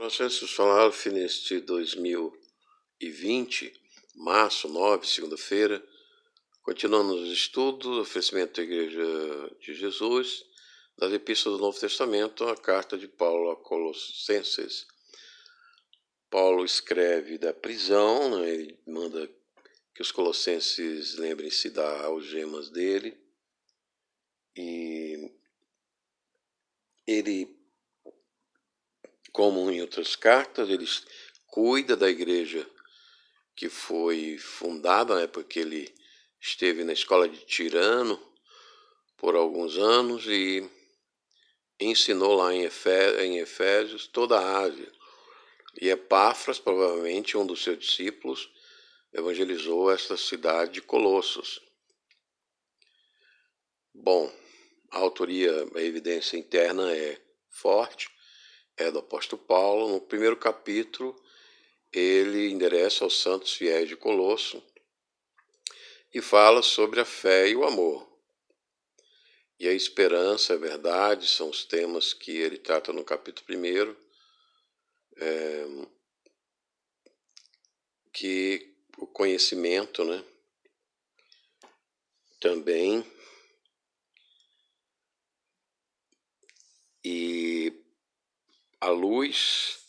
Nós vamos falar neste 2020, março 9, segunda-feira, continuando os estudos, oferecimento da Igreja de Jesus, das Epístolas do Novo Testamento, a carta de Paulo a Colossenses. Paulo escreve da prisão, né? Ele manda que os colossenses lembrem-se das algemas dele, e ele, como em outras cartas, ele cuida da igreja que foi fundada, né, porque ele esteve na escola de Tirano por alguns anos e ensinou lá em Efésios toda a Ásia. E Epáfras, provavelmente um dos seus discípulos, evangelizou esta cidade de Colossos. Bom, a autoria, a evidência interna é forte, é do apóstolo Paulo. No primeiro capítulo, ele endereça aos santos fiéis de Colosso e fala sobre a fé e o amor. E a esperança, a verdade, são os temas que ele trata no capítulo 1, que o conhecimento, né, também, e a luz,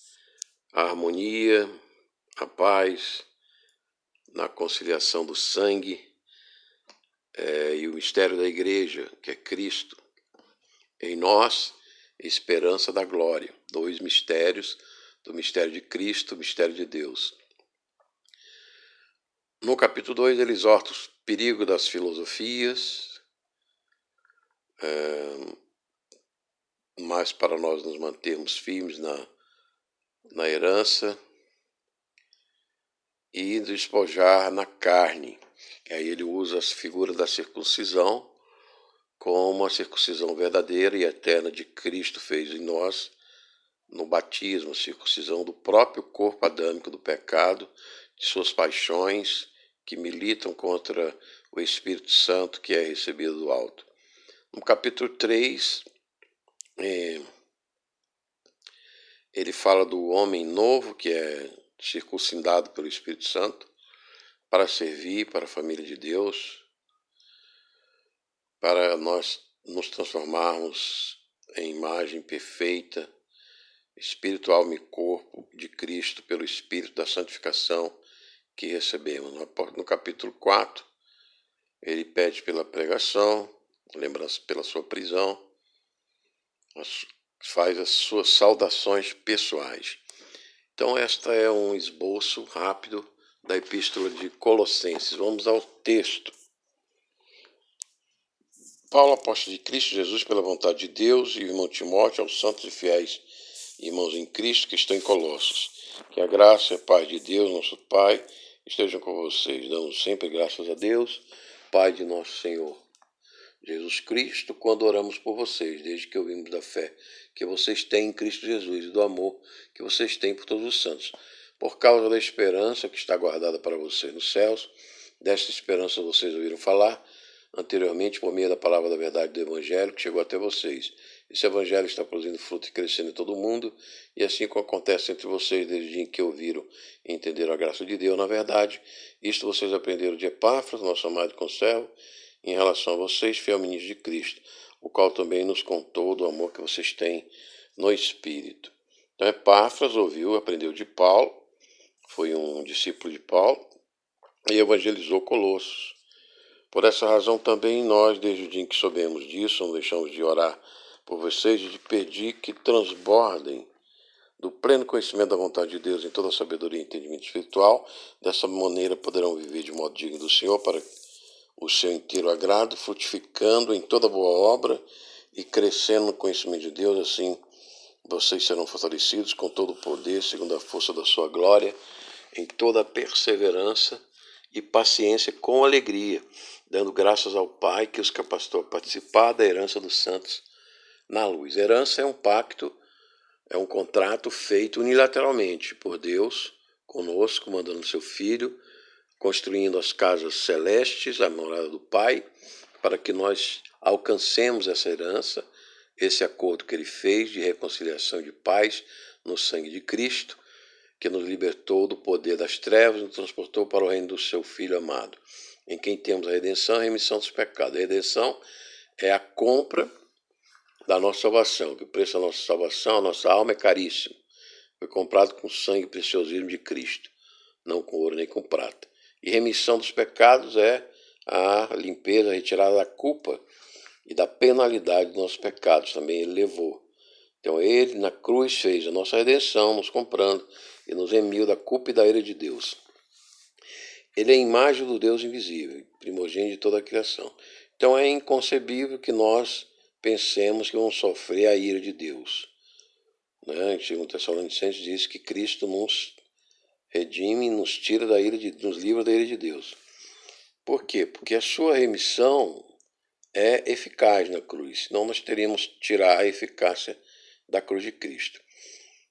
a harmonia, a paz, na conciliação do sangue, e o mistério da igreja, que é Cristo. Em nós, esperança da glória. 2 mistérios, do mistério de Cristo, o mistério de Deus. No capítulo 2, ele exorta o perigo das filosofias, mas para nós nos mantermos firmes na herança e despojar na carne. E aí ele usa as figuras da circuncisão como a circuncisão verdadeira e eterna de Cristo fez em nós no batismo, a circuncisão do próprio corpo adâmico do pecado, de suas paixões que militam contra o Espírito Santo que é recebido do alto. No capítulo 3, ele fala do homem novo que é circuncidado pelo Espírito Santo para servir para a família de Deus, para nós nos transformarmos em imagem perfeita, espírito, alma e corpo de Cristo pelo Espírito da santificação que recebemos. No capítulo 4, ele pede pela pregação, lembrança pela sua prisão, faz as suas saudações pessoais. Então, esta é um esboço rápido da Epístola de Colossenses. Vamos ao texto. Paulo, apóstolo de Cristo Jesus, pela vontade de Deus, e o irmão Timóteo, aos santos e fiéis irmãos em Cristo que estão em Colossos. Que a graça e a paz de Deus, nosso Pai, estejam com vocês. Damos sempre graças a Deus, Pai de nosso Senhor Jesus Cristo, quando oramos por vocês, desde que ouvimos da fé que vocês têm em Cristo Jesus e do amor que vocês têm por todos os santos, por causa da esperança que está guardada para vocês nos céus. Desta esperança vocês ouviram falar anteriormente por meio da palavra da verdade do Evangelho que chegou até vocês. Esse Evangelho está produzindo fruto e crescendo em todo o mundo, e assim como acontece entre vocês desde o dia em que ouviram e entenderam a graça de Deus. Na verdade, isto vocês aprenderam de Epáfras, nosso amado conservo, em relação a vocês, fiel ministro de Cristo, o qual também nos contou do amor que vocês têm no Espírito. Então, Epáfras ouviu, aprendeu de Paulo, foi um discípulo de Paulo e evangelizou Colossos. Por essa razão também nós, desde o dia em que soubemos disso, não deixamos de orar por vocês e de pedir que transbordem do pleno conhecimento da vontade de Deus em toda a sabedoria e entendimento espiritual. Dessa maneira poderão viver de modo digno do Senhor para o seu inteiro agrado, frutificando em toda boa obra e crescendo no conhecimento de Deus. Assim vocês serão fortalecidos com todo o poder, segundo a força da sua glória, em toda a perseverança e paciência com alegria, dando graças ao Pai que os capacitou a participar da herança dos santos na luz. Herança é um pacto, é um contrato feito unilateralmente por Deus conosco, mandando seu Filho, construindo as casas celestes, a morada do Pai, para que nós alcancemos essa herança, esse acordo que ele fez de reconciliação e de paz no sangue de Cristo, que nos libertou do poder das trevas e nos transportou para o reino do seu Filho amado, em quem temos a redenção e a remissão dos pecados. A redenção é a compra da nossa salvação, que o preço da nossa salvação, a nossa alma é caríssimo. Foi comprado com o sangue preciosíssimo de Cristo, não com ouro nem com prata. E remissão dos pecados é a limpeza, a retirada da culpa e da penalidade dos nossos pecados. Também ele levou. Então ele na cruz fez a nossa redenção, nos comprando e nos remiu da culpa e da ira de Deus. Ele é a imagem do Deus invisível, primogênito de toda a criação. Então é inconcebível que nós pensemos que vamos sofrer a ira de Deus. Em 2 Tessalonicenses diz que Cristo nos redime, nos tira da ira nos livra da ira de Deus. Por quê? Porque a sua remissão é eficaz na cruz, senão nós teríamos que tirar a eficácia da cruz de Cristo.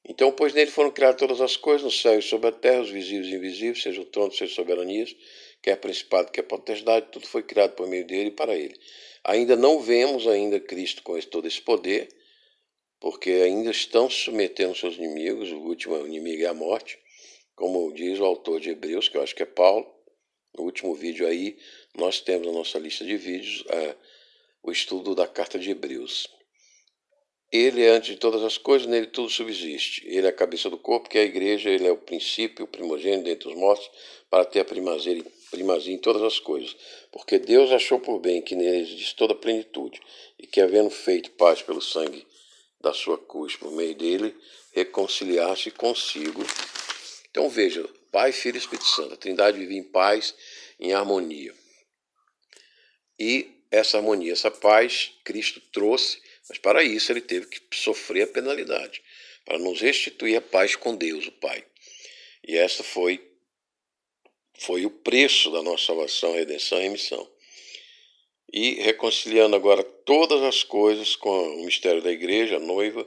Então, pois nele foram criadas todas as coisas, no céu e sobre a terra, os visíveis e invisíveis, seja o trono, seja soberanias, quer principado, quer potestade, tudo foi criado por meio dele e para ele. Ainda não vemos ainda Cristo com todo esse poder, porque ainda estão se submetendo aos seus inimigos, o último inimigo é a morte, como diz o autor de Hebreus, que eu acho que é Paulo. No último vídeo aí, nós temos na nossa lista de vídeos o estudo da carta de Hebreus. Ele é antes de todas as coisas, nele tudo subsiste. Ele é a cabeça do corpo, que é a igreja, ele é o princípio, o primogênito dentre os mortos, para ter a primazia em todas as coisas. Porque Deus achou por bem que nele existe toda a plenitude, e que, havendo feito paz pelo sangue da sua cruz, por meio dele, reconciliar-se consigo. Então veja, Pai, Filho e Espírito Santo, a Trindade vive em paz, em harmonia. E essa harmonia, essa paz, Cristo trouxe, mas para isso ele teve que sofrer a penalidade, para nos restituir a paz com Deus, o Pai. E essa foi o preço da nossa salvação, redenção e remissão. E reconciliando agora todas as coisas com o mistério da igreja, a noiva,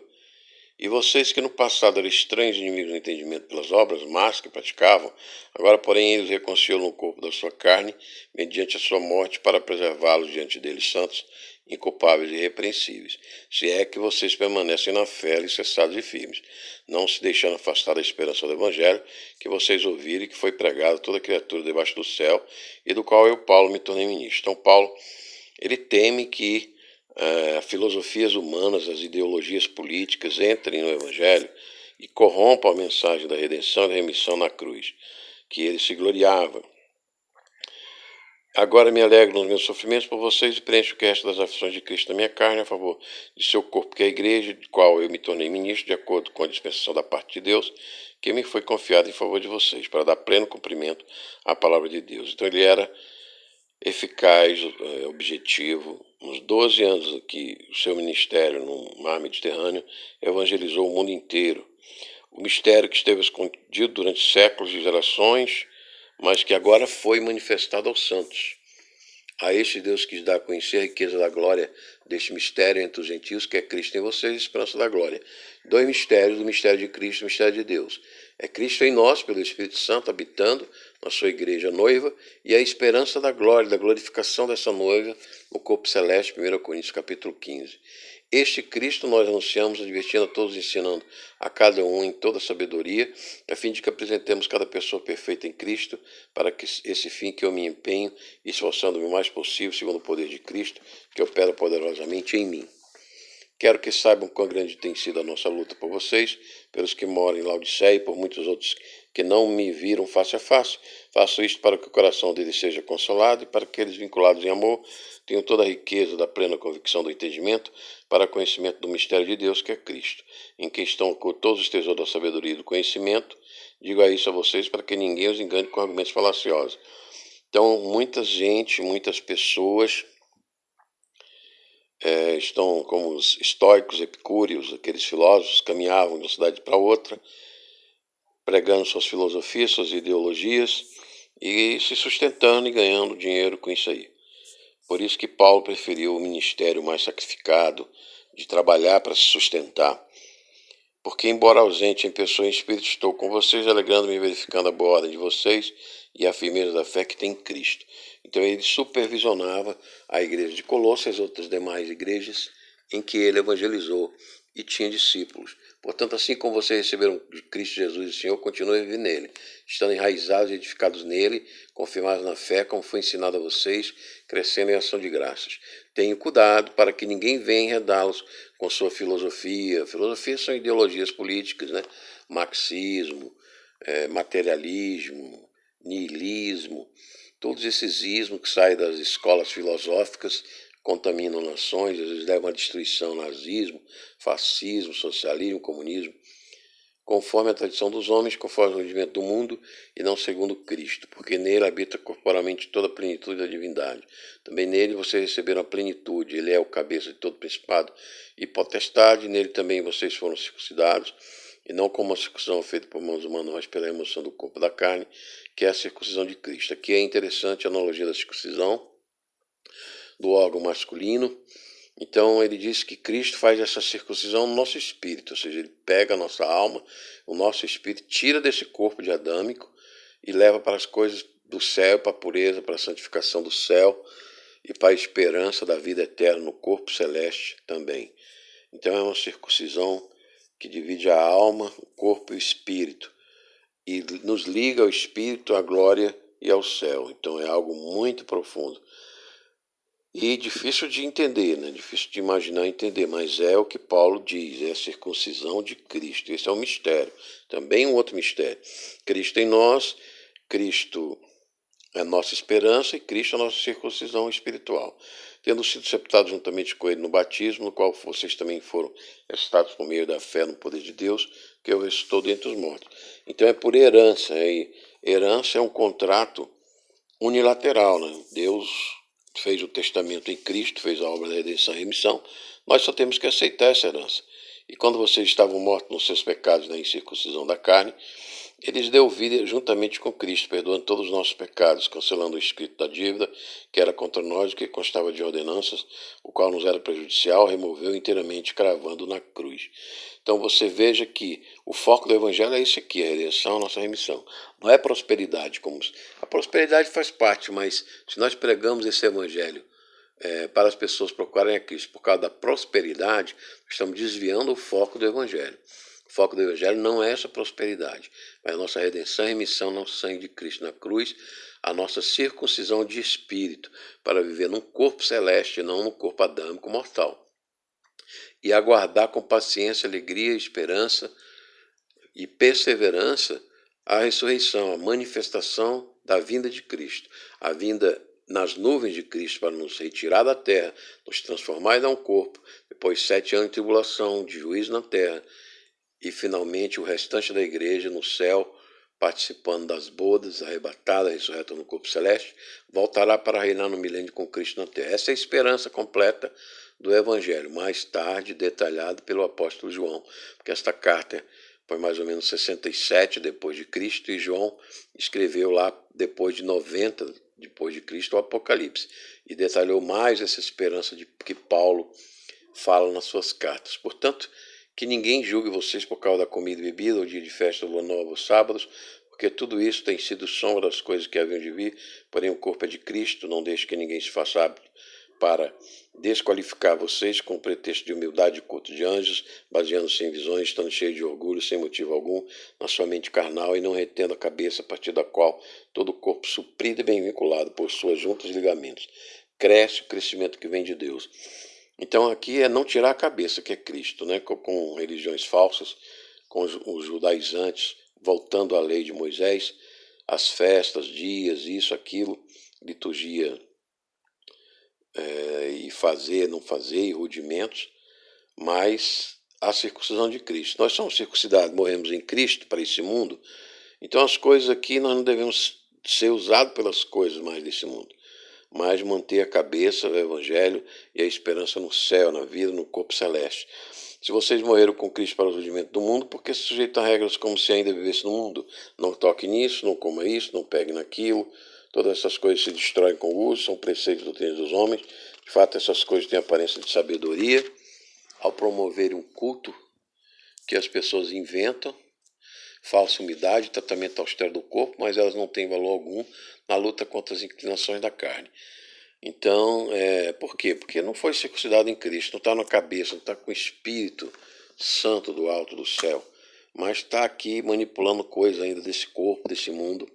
e vocês que no passado eram estranhos e inimigos do entendimento pelas obras más que praticavam, agora, porém, eles reconciliam no corpo da sua carne, mediante a sua morte, para preservá-los diante deles santos, inculpáveis e irrepreensíveis. Se é que vocês permanecem na fé, alicerçados e firmes, não se deixando afastar da esperança do Evangelho, que vocês ouviram e que foi pregado a toda criatura debaixo do céu, e do qual eu, Paulo, me tornei ministro. Então, Paulo, ele teme que filosofias humanas, as ideologias políticas entrem no Evangelho e corrompam a mensagem da redenção e da remissão na cruz, que ele se gloriava. Agora me alegro nos meus sofrimentos por vocês e preencho o que resta das aflições de Cristo na minha carne a favor de seu corpo, que é a igreja, de qual eu me tornei ministro, de acordo com a dispensação da parte de Deus, que me foi confiada em favor de vocês, para dar pleno cumprimento à palavra de Deus. Então ele era eficaz, objetivo. Nos 12 anos que o seu ministério no mar Mediterrâneo evangelizou o mundo inteiro. O mistério que esteve escondido durante séculos e gerações, mas que agora foi manifestado aos santos. A este Deus quis dar a conhecer a riqueza da glória deste mistério entre os gentios, que é Cristo em vocês, a esperança da glória. Dois mistérios, o mistério de Cristo e o mistério de Deus. É Cristo em nós, pelo Espírito Santo, habitando na sua igreja noiva, e a esperança da glória, da glorificação dessa noiva no corpo celeste, 1 Coríntios capítulo 15. Este Cristo nós anunciamos, advertindo a todos, ensinando a cada um em toda sabedoria, a fim de que apresentemos cada pessoa perfeita em Cristo, para que esse fim que eu me empenho, esforçando-me o mais possível, segundo o poder de Cristo, que opera poderosamente em mim. Quero que saibam quão grande tem sido a nossa luta por vocês, pelos que moram em Laodiceia e por muitos outros que não me viram face a face. Faço isto para que o coração deles seja consolado e para que eles, vinculados em amor, tenham toda a riqueza da plena convicção do entendimento para conhecimento do mistério de Deus, que é Cristo, em que estão todos os tesouros da sabedoria e do conhecimento. Digo isso a vocês para que ninguém os engane com argumentos falaciosos. Então, muitas pessoas estão como os estoicos, epicúreos, aqueles filósofos, caminhavam de uma cidade para outra, pregando suas filosofias, suas ideologias e se sustentando e ganhando dinheiro com isso aí. Por isso que Paulo preferiu o ministério mais sacrificado, de trabalhar para se sustentar. Porque, embora ausente em pessoa e em espírito, estou com vocês, alegrando-me e verificando a boa ordem de vocês e a firmeza da fé que tem em Cristo. Então ele supervisionava a igreja de Colossos e as outras demais igrejas em que ele evangelizou e tinha discípulos. Portanto, assim como vocês receberam de Cristo Jesus, o Senhor, continue a viver nele, estando enraizados e edificados nele, confirmados na fé, como foi ensinado a vocês, crescendo em ação de graças. Tenham cuidado para que ninguém venha enredá-los com sua filosofia. Filosofias são ideologias políticas, né? Marxismo, materialismo, niilismo, todos esses ismos que saem das escolas filosóficas contaminam nações, às vezes levam à destruição, nazismo, fascismo, socialismo, comunismo, conforme a tradição dos homens, conforme o rendimento do mundo, e não segundo Cristo, porque nele habita corporalmente toda a plenitude da divindade. Também nele vocês receberam a plenitude, ele é o cabeça de todo principado e potestade, nele também vocês foram circuncidados, e não como a circuncisão feita por mãos humanas, mas pela emoção do corpo da carne, que é a circuncisão de Cristo. Aqui é interessante a analogia da circuncisão, do órgão masculino. Então ele diz que Cristo faz essa circuncisão no nosso espírito, ou seja, ele pega a nossa alma, o nosso espírito, tira desse corpo de adâmico e leva para as coisas do céu, para a pureza, para a santificação do céu e para a esperança da vida eterna no corpo celeste também. Então é uma circuncisão que divide a alma, o corpo e o espírito e nos liga ao espírito, à glória e ao céu. Então é algo muito profundo. E difícil de entender, né? Difícil de imaginar e entender, mas é o que Paulo diz, é a circuncisão de Cristo. Esse é um mistério, também um outro mistério. Cristo em nós, Cristo é a nossa esperança e Cristo é a nossa circuncisão espiritual. Tendo sido sepultados juntamente com ele no batismo, no qual vocês também foram ressuscitados por meio da fé no poder de Deus, que o ressuscitou dentre os mortos. Então é por herança, herança é um contrato unilateral, né? Deus fez o testamento em Cristo, fez a obra da redenção e remissão, nós só temos que aceitar essa herança. E quando vocês estavam mortos nos seus pecados na incircuncisão da carne, eles deu vida juntamente com Cristo, perdoando todos os nossos pecados, cancelando o escrito da dívida que era contra nós, que constava de ordenanças, o qual nos era prejudicial, removeu inteiramente, cravando na cruz. Então você veja que o foco do Evangelho é isso aqui, a redenção, a nossa remissão. Não é prosperidade. A prosperidade faz parte, mas se nós pregamos esse Evangelho para as pessoas procurarem a Cristo por causa da prosperidade, estamos desviando o foco do Evangelho. O foco do Evangelho não é essa prosperidade, mas a nossa redenção e remissão no sangue de Cristo na cruz, a nossa circuncisão de espírito, para viver num corpo celeste e não num corpo adâmico mortal. E aguardar com paciência, alegria, esperança e perseverança a ressurreição, a manifestação da vinda de Cristo, a vinda nas nuvens de Cristo para nos retirar da terra, nos transformar em um corpo, depois 7 anos de tribulação, de juízo na terra, e finalmente o restante da igreja no céu, participando das bodas, arrebatada, ressurreta no corpo celeste, voltará para reinar no milênio com Cristo na terra. Essa é a esperança completa do Evangelho, mais tarde detalhado pelo apóstolo João, porque esta carta foi mais ou menos 67 depois de Cristo, e João escreveu lá depois de 90 depois de Cristo o Apocalipse, e detalhou mais essa esperança de que Paulo fala nas suas cartas. Portanto, que ninguém julgue vocês por causa da comida e bebida, ou dia de festa, lua nova, ou sábados, porque tudo isso tem sido sombra das coisas que haviam de vir, porém o corpo é de Cristo. Não deixe que ninguém se faça hábito para desqualificar vocês com o pretexto de humildade e culto de anjos, baseando-se em visões, estando cheio de orgulho, sem motivo algum, na sua mente carnal, e não retendo a cabeça, a partir da qual todo o corpo suprido e bem vinculado por suas juntas e ligamentos cresce, o crescimento que vem de Deus. Então aqui é não tirar a cabeça, que é Cristo, né? Com religiões falsas, com os judaizantes, voltando à lei de Moisés, as festas, dias, isso, aquilo, liturgia e fazer, não fazer, e rudimentos, mas a circuncisão de Cristo. Nós somos circuncidados, morremos em Cristo para esse mundo, então as coisas aqui nós não devemos ser usados pelas coisas mais desse mundo, mas manter a cabeça, o Evangelho e a esperança no céu, na vida, no corpo celeste. Se vocês morreram com Cristo para o surgimento do mundo, por que se sujeita a regras como se ainda vivesse no mundo? Não toque nisso, não coma isso, não pegue naquilo. Todas essas coisas se destroem com o uso, são preceitos doutrinas dos homens. De fato, essas coisas têm aparência de sabedoria. Ao promoverem um culto que as pessoas inventam, falsa umidade, tratamento austero do corpo, mas elas não têm valor algum na luta contra as inclinações da carne. Então, por quê? Porque não foi circuncidado em Cristo, não está na cabeça, não está com o espírito santo do alto do céu, mas está aqui manipulando coisas ainda desse corpo, desse mundo.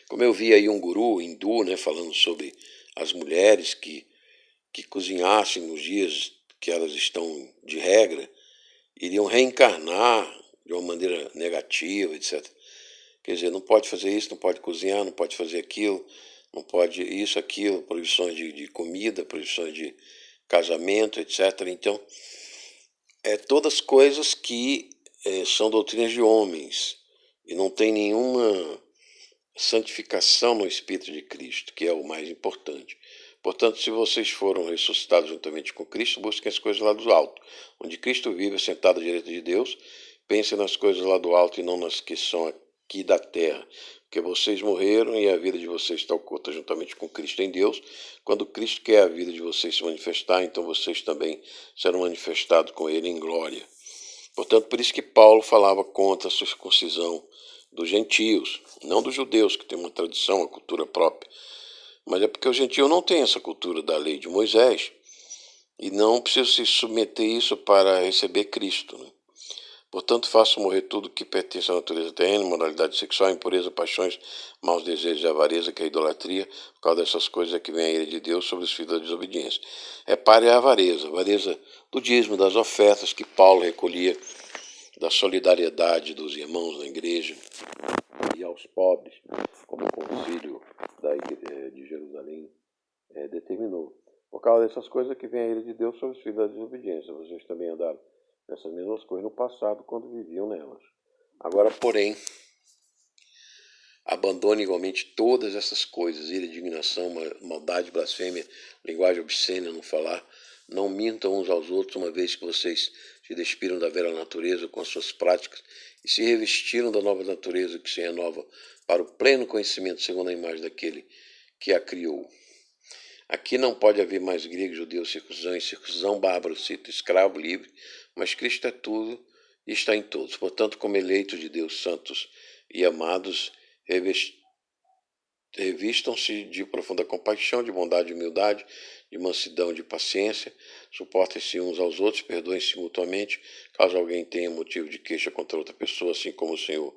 Como eu vi aí um guru hindu, né, falando sobre as mulheres que cozinhassem nos dias que elas estão de regra, iriam reencarnar de uma maneira negativa, etc. Quer dizer, não pode fazer isso, não pode cozinhar, não pode fazer aquilo, não pode isso, aquilo, proibições de comida, proibições de casamento, etc. Então, todas coisas que são doutrinas de homens e não tem nenhuma santificação no Espírito de Cristo, que é o mais importante. Portanto, se vocês foram ressuscitados juntamente com Cristo, busquem as coisas lá do alto, onde Cristo vive, sentado à direita de Deus. Pensem nas coisas lá do alto e não nas que são aqui da terra, porque vocês morreram e a vida de vocês está oculta juntamente com Cristo em Deus. Quando Cristo quer a vida de vocês se manifestar, então vocês também serão manifestados com Ele em glória. Portanto, por isso que Paulo falava contra a circuncisão dos gentios, não dos judeus, que tem uma tradição, uma cultura própria, mas é porque o gentio não tem essa cultura da lei de Moisés e não precisa se submeter isso para receber Cristo, né? Portanto, façam morrer tudo que pertence à natureza terrena, moralidade sexual, impureza, paixões, maus desejos e avareza, que é a idolatria. Por causa dessas coisas é que vem a ira de Deus sobre os filhos da desobediência. Repare a avareza do dízimo, das ofertas que Paulo recolhia, da solidariedade dos irmãos na igreja e aos pobres, como o concílio de Jerusalém determinou. Por causa dessas coisas que vem a ira de Deus sobre os filhos da desobediência. Vocês também andaram nessas mesmas coisas no passado, quando viviam nelas. Agora, porém, abandone igualmente todas essas coisas: ira, indignação, maldade, blasfêmia, linguagem obscena, não falar. Não mintam uns aos outros, uma vez que vocês se despiram da velha natureza com as suas práticas e se revestiram da nova natureza que se renova para o pleno conhecimento segundo a imagem daquele que a criou. Aqui não pode haver mais grego, judeu, circuncisão, incircuncisão, bárbaro, cita, escravo, livre, mas Cristo é tudo e está em todos. Portanto, como eleitos de Deus, santos e amados, revistam-se de profunda compaixão, de bondade e humildade, de mansidão, de paciência, suportem-se uns aos outros, perdoem-se mutuamente, caso alguém tenha motivo de queixa contra outra pessoa, assim como o Senhor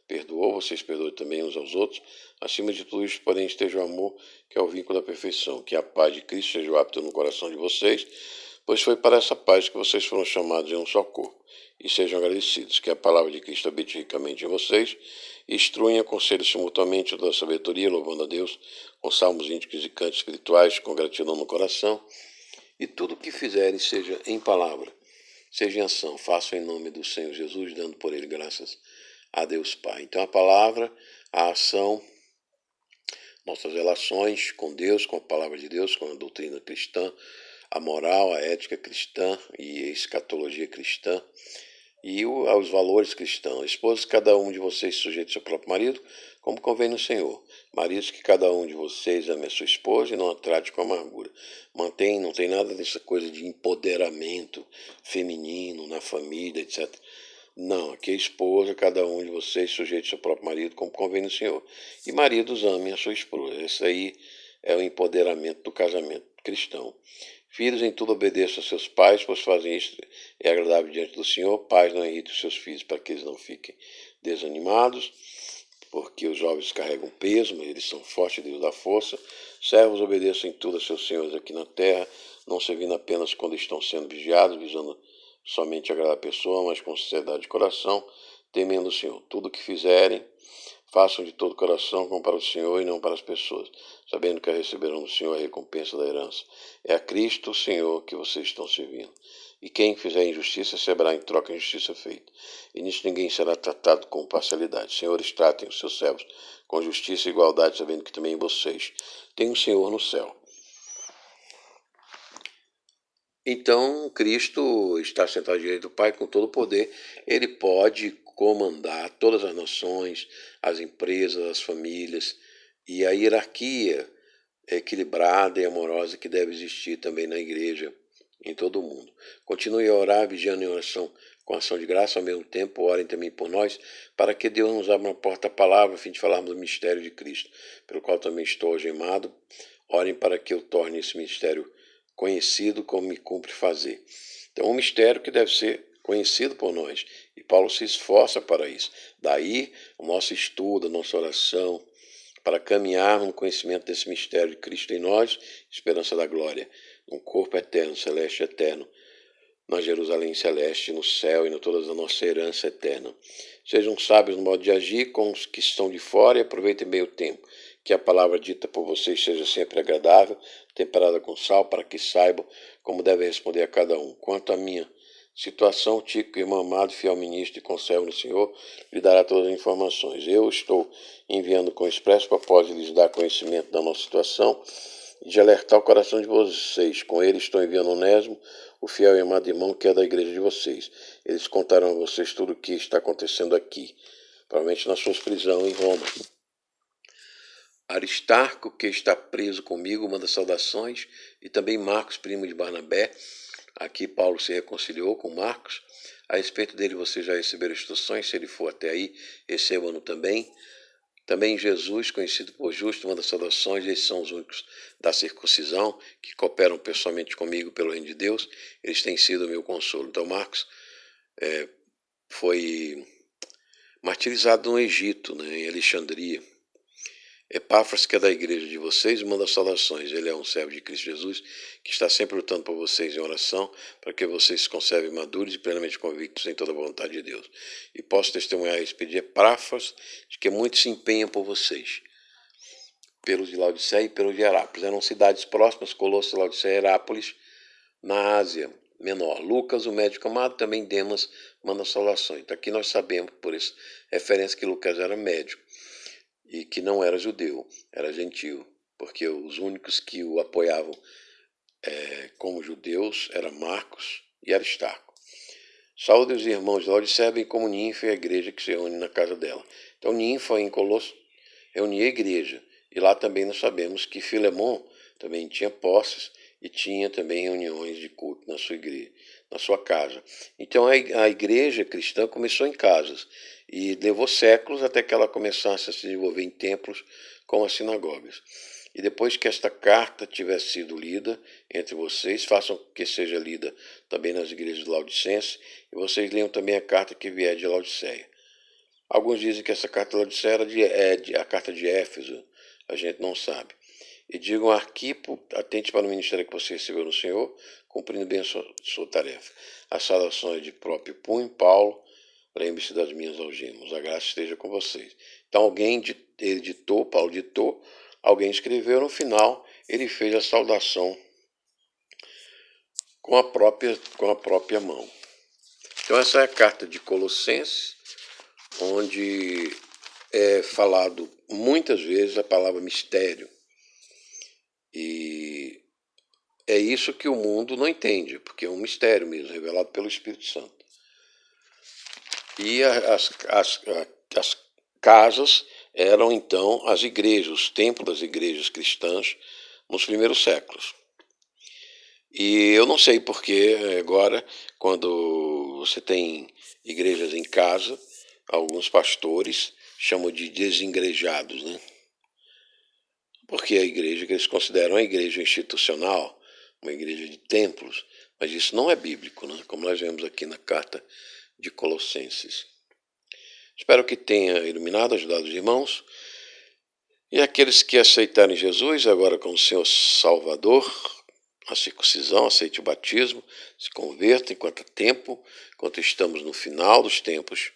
perdoou, vocês perdoem também uns aos outros. Acima de tudo isso, porém, esteja o amor, que é o vínculo da perfeição. Que a paz de Cristo seja o hábito no coração de vocês, pois foi para essa paz que vocês foram chamados em um só corpo. E sejam agradecidos. Que a palavra de Cristo habite ricamente em vocês. Instruem e aconselhem-se mutuamente toda a sabedoria, louvando a Deus com salmos ínticos e cantos espirituais, com gratidão no coração. E tudo o que fizerem, seja em palavra, seja em ação, façam em nome do Senhor Jesus, dando por ele graças a Deus Pai. Então a palavra, a ação, nossas relações com Deus, com a palavra de Deus, com a doutrina cristã, a moral, a ética cristã e a escatologia cristã e aos valores cristãos. Esposos, cada um de vocês sujeite ao seu próprio marido, como convém no Senhor. Maridos, que cada um de vocês ame a sua esposa e não a trate com amargura. Não tem nada dessa coisa de empoderamento feminino na família, etc. Não, aqui a esposa, cada um de vocês sujeite ao seu próprio marido, como convém no Senhor. E maridos, amem a sua esposa. Esse aí é o empoderamento do casamento cristão. Filhos, em tudo obedeçam a seus pais, pois fazem isto é agradável diante do Senhor. Pais, não irritem os seus filhos para que eles não fiquem desanimados, porque os jovens carregam peso, mas eles são fortes, Deus dá força. Servos, obedeçam em tudo a seus senhores aqui na terra, não servindo apenas quando estão sendo vigiados, visando somente agradar a pessoa, mas com sinceridade de coração, temendo o Senhor. Tudo o que fizerem, façam de todo o coração como para o Senhor e não para as pessoas, sabendo que receberão do Senhor a recompensa da herança. É a Cristo, o Senhor, que vocês estão servindo. E quem fizer injustiça receberá em troca a injustiça feita. E nisso ninguém será tratado com parcialidade. Senhores, tratem os seus servos com justiça e igualdade, sabendo que também vocês têm um Senhor no céu. Então, Cristo está sentado à direita do Pai com todo o poder. Ele pode comandar todas as nações, as empresas, as famílias e a hierarquia equilibrada e amorosa que deve existir também na igreja, em todo o mundo. Continue a orar, vigiando em oração com ação de graça, ao mesmo tempo orem também por nós, para que Deus nos abra uma porta à palavra, a fim de falarmos do mistério de Cristo, pelo qual também estou algemado. Orem para que eu torne esse mistério conhecido, como me cumpre fazer. Então, um mistério que deve ser conhecido por nós. E Paulo se esforça para isso. Daí o nosso estudo, a nossa oração, para caminharmos no conhecimento desse mistério de Cristo em nós, esperança da glória, um corpo eterno, celeste eterno, na Jerusalém celeste, no céu e em toda a nossa herança eterna. Sejam sábios no modo de agir com os que estão de fora e aproveitem bem o tempo. Que a palavra dita por vocês seja sempre agradável, temperada com sal, para que saibam como devem responder a cada um. Quanto à minha situação, Tico, irmão amado, fiel ministro e conservo no Senhor, lhe dará todas as informações. Eu estou enviando com expresso propósito de lhes dar conhecimento da nossa situação e de alertar o coração de vocês. Com ele estou enviando Onésimo, o fiel e amado irmão que é da igreja de vocês. Eles contarão a vocês tudo o que está acontecendo aqui, provavelmente na sua prisão em Roma. Aristarco, que está preso comigo, manda saudações, e também Marcos, primo de Barnabé. Aqui Paulo se reconciliou com Marcos. A respeito dele vocês já receberam instruções, se ele for até aí, recebam-no também. Também Jesus, conhecido por justo, manda saudações. Eles são os únicos da circuncisão que cooperam pessoalmente comigo pelo reino de Deus. Eles têm sido o meu consolo. Então Marcos foi martirizado no Egito, em Alexandria. Epáfras, que é da igreja de vocês, manda saudações. Ele é um servo de Cristo Jesus, que está sempre lutando por vocês em oração, para que vocês se conservem maduros e plenamente convictos em toda a vontade de Deus. E posso testemunhar e pedir Epáfras, de que muitos se empenham por vocês, pelos de Laodiceia e pelos de Herápolis. Eram cidades próximas, Colossos, Laodiceia e Herápolis, na Ásia Menor. Lucas, o médico amado, também Demas, manda saudações. Então aqui nós sabemos, por essa referência, que Lucas era médico e que não era judeu, era gentio, porque os únicos que o apoiavam como judeus eram Marcos e Aristarco. Saúde os irmãos de Laodiceia, bem como Ninfa e a igreja que se reúne na casa dela. Então Ninfa, em Colosso, reunia a igreja, e lá também nós sabemos que Filemon também tinha posses e tinha também reuniões de culto na sua igreja, na sua casa. Então a igreja cristã começou em casas e levou séculos até que ela começasse a se desenvolver em templos como as sinagogas. E depois que esta carta tiver sido lida entre vocês, façam que seja lida também nas igrejas de Laodicense, e vocês leiam também a carta que vier de Laodiceia. Alguns dizem que essa carta de Laodiceia é a carta de Éfeso, a gente não sabe. E digam a Arquipo, atente para o ministério que você recebeu no Senhor, cumprindo bem a sua tarefa. As saudações de próprio punho, Paulo, lembre-se das minhas algemas, a graça esteja com vocês. Então ele ditou, Paulo ditou, alguém escreveu, no final ele fez a saudação com a própria mão. Então essa é a carta de Colossenses, onde é falado muitas vezes a palavra mistério. E é isso que o mundo não entende, porque é um mistério mesmo, revelado pelo Espírito Santo. E as casas eram então as igrejas, os templos das igrejas cristãs nos primeiros séculos. E eu não sei porque agora, quando você tem igrejas em casa, alguns pastores chamam de desengrejados, Porque a igreja que eles consideram a igreja institucional, uma igreja de templos, mas isso não é bíblico, Como nós vemos aqui na carta de Colossenses. Espero que tenha iluminado, ajudado os irmãos. E aqueles que aceitarem Jesus agora como Senhor Salvador, a circuncisão, aceite o batismo, se convertam enquanto tempo, enquanto estamos no final dos tempos,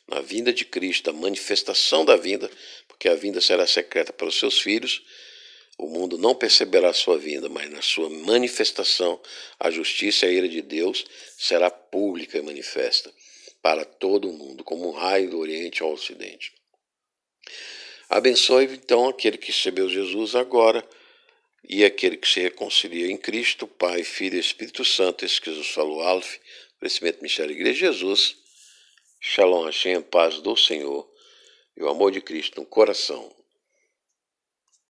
na vinda de Cristo, a manifestação da vinda, porque a vinda será secreta para os seus filhos. O mundo não perceberá a sua vinda, mas na sua manifestação, a justiça e a ira de Deus será pública e manifesta para todo o mundo, como um raio do Oriente ao Ocidente. Abençoe, então, aquele que recebeu Jesus agora e aquele que se reconcilia em Cristo, Pai, Filho e Espírito Santo, esse que Jesus falou, Aleph, crescimento, mistério, Igreja de Jesus, Shalom, Hashem, paz do Senhor e o amor de Cristo no coração